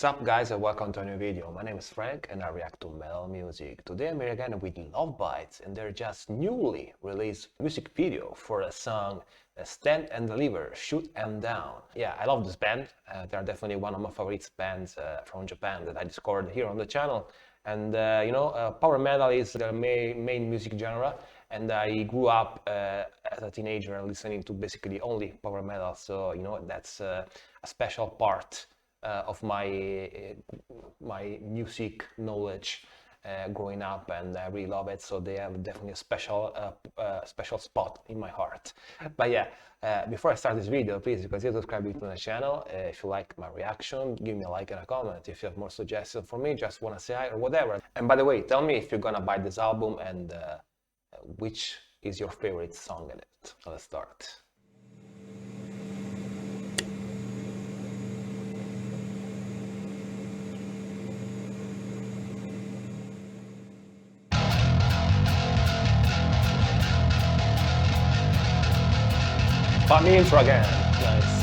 Sup guys and welcome to a new video. My name is Frank and I react to metal music. Today I'm here again with Lovebites and their just newly released music video for the song Stand and Deliver, Shoot 'Em Down. Yeah, I love this band. They are definitely one of my favorite bands from Japan that I discovered here on the channel. And power metal is their main music genre, and I grew up as a teenager listening to basically only power metal, so that's a special part of my music knowledge growing up, and I really love it. So they have definitely a special spot in my heart. But yeah, before I start this video, please consider subscribing to the channel. If you like my reaction, give me a like and a comment. If you have more suggestions for me, just want to say hi or whatever. And by the way, tell me if you're gonna buy this album and which is your favorite song in it. So let's start. Funny intro again. Nice.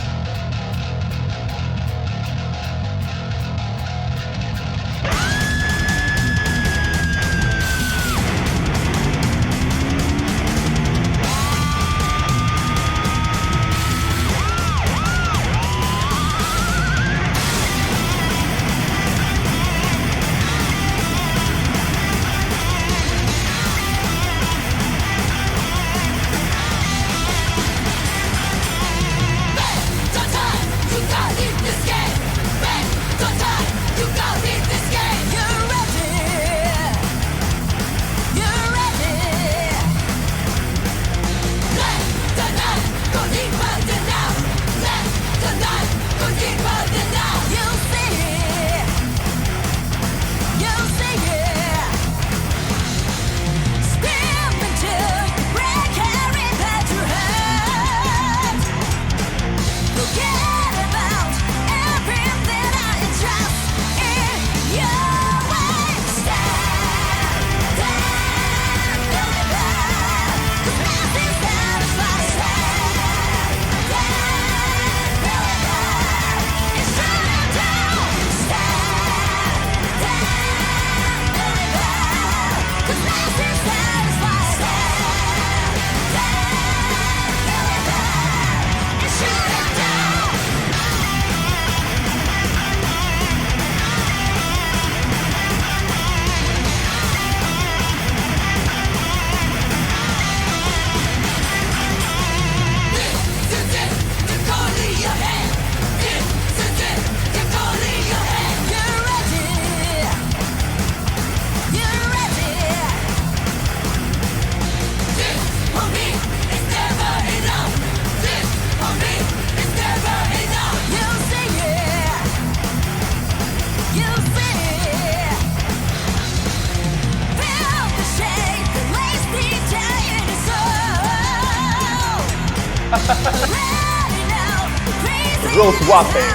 Road swapping.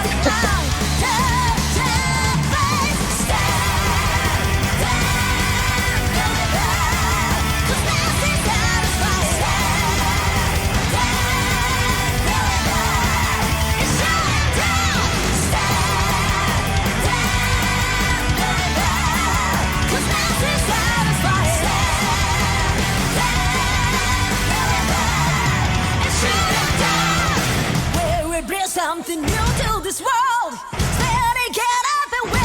Something new to this world. Steady, get up and win.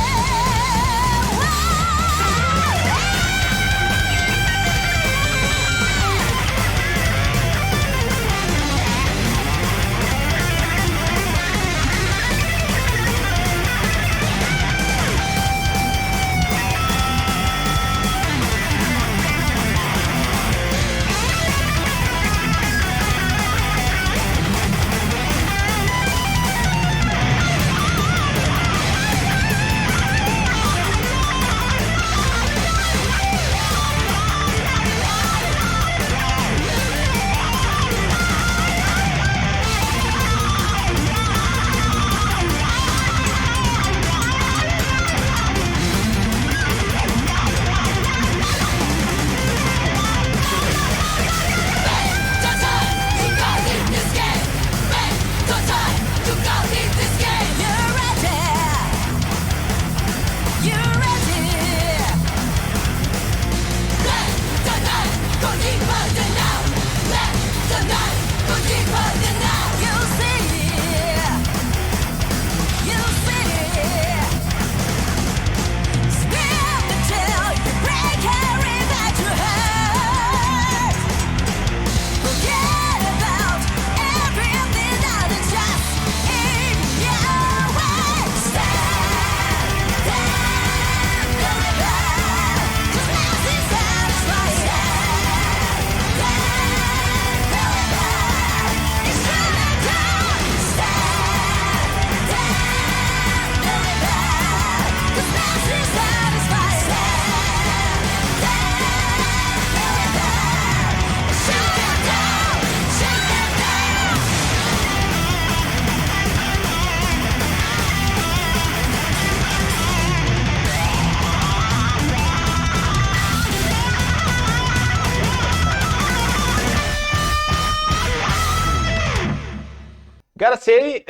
Gotta say,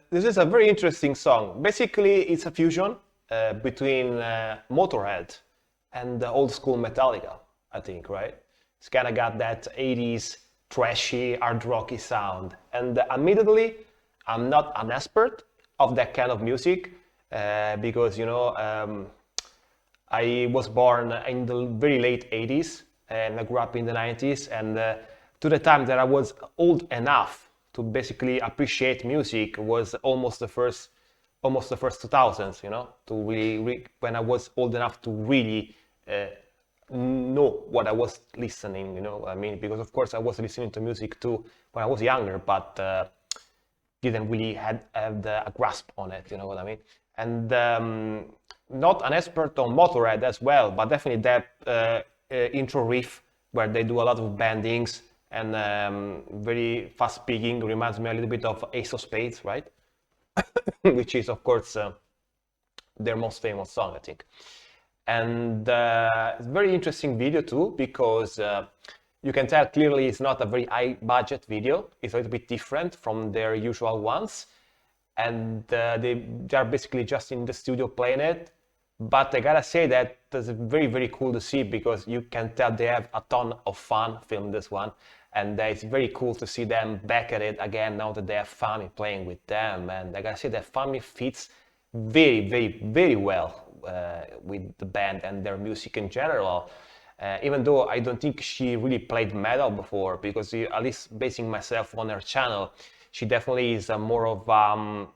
this is a very interesting song. Basically, it's a fusion between Motorhead and the old school Metallica, I think, right? It's kind of got that 80s trashy, hard rocky sound. And admittedly, I'm not an expert of that kind of music because, I was born in the very late 80s and I grew up in the 90s. And to the time that I was old enough to basically appreciate music was almost the first 2000s, to really when I was old enough to really know what I was listening, I mean, because of course I was listening to music too when I was younger, but didn't really have a grasp on it, you know what I mean? And not an expert on Motorhead as well, but definitely that intro riff where they do a lot of bendings and very fast speaking reminds me a little bit of Ace of Spades, right? Which is of course their most famous song, I think. And it's a very interesting video too, because you can tell clearly it's not a very high budget video. It's a little bit different from their usual ones. And they are basically just in the studio playing it. But I gotta say that it's very, very cool to see, because you can tell they have a ton of fun filming this one. And it's very cool to see them back at it again now that they have Fami playing with them. And I gotta say that Fami fits very, very, very well with the band and their music in general. Even though I don't think she really played metal before, because at least basing myself on her channel, she definitely is a more of, I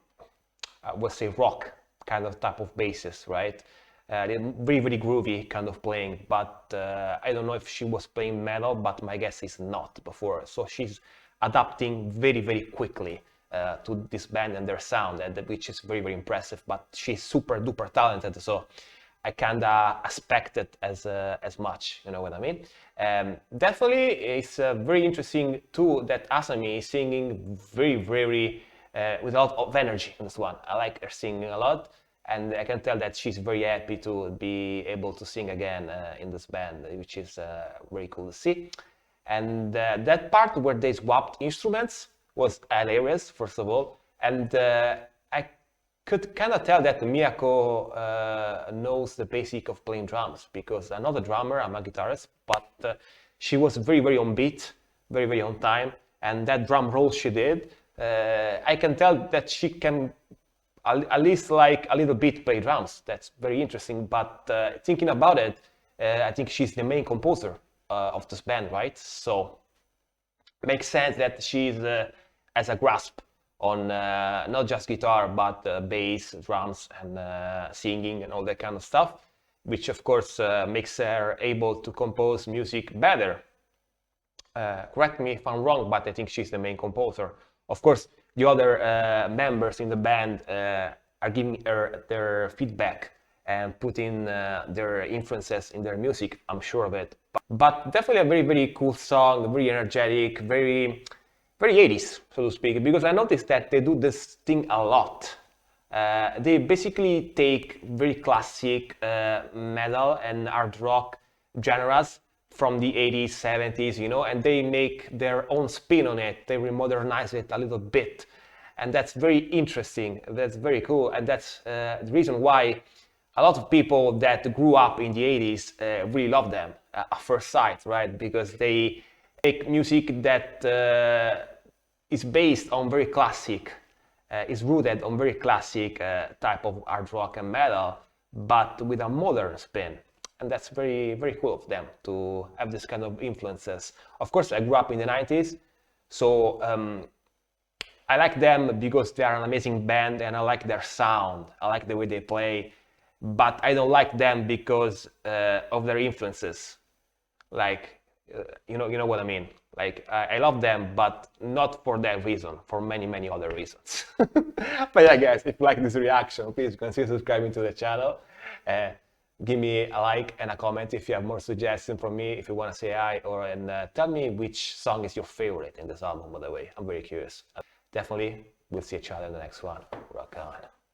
would say, rock kind of type of bassist, right? Very, very groovy kind of playing, but I don't know if she was playing metal, but my guess is not before. So she's adapting very, very quickly to this band and their sound, which is very, very impressive. But she's super duper talented, so I kinda expect it as much, you know what I mean? Definitely, it's very interesting too that Asami is singing very, very with a lot of energy in this one. I like her singing a lot, and I can tell that she's very happy to be able to sing again in this band, which is very cool to see. And that part where they swapped instruments was hilarious, first of all, and I could kind of tell that Miyako knows the basic of playing drums, because I'm not a drummer, I'm a guitarist, but she was very, very on beat, very, very on time, and that drum roll she did, I can tell that she can at least like a little bit play drums. That's very interesting, but thinking about it, I think she's the main composer of this band, right? So makes sense that she's has a grasp on not just guitar, but bass, drums, and singing and all that kind of stuff, which of course makes her able to compose music better. Correct me if I'm wrong, but I think she's the main composer. Of course, the other members in the band are giving her their feedback and putting their influences in their music, I'm sure of it. But definitely a very, very cool song, very energetic, very 80s, so to speak, because I noticed that they do this thing a lot. They basically take very classic metal and hard rock genres from the 80s, 70s, and they make their own spin on it. They remodernize it a little bit. And that's very interesting. That's very cool. And that's the reason why a lot of people that grew up in the 80s really love them at first sight, right? Because they make music that is based on very classic, is rooted on very classic type of hard rock and metal, but with a modern spin. And that's very, very cool of them to have this kind of influences. Of course, I grew up in the 90s, so I like them because they are an amazing band and I like their sound. I like the way they play, but I don't like them because of their influences. Like, you know what I mean? Like, I love them, but not for that reason, for many, many other reasons. But yeah, guys, if you like this reaction, please consider subscribing to the channel. Give me a like and a comment if you have more suggestions from me, if you want to say hi, and tell me which song is your favorite in this album, by the way. I'm very curious. Definitely, we'll see each other in the next one. Rock on.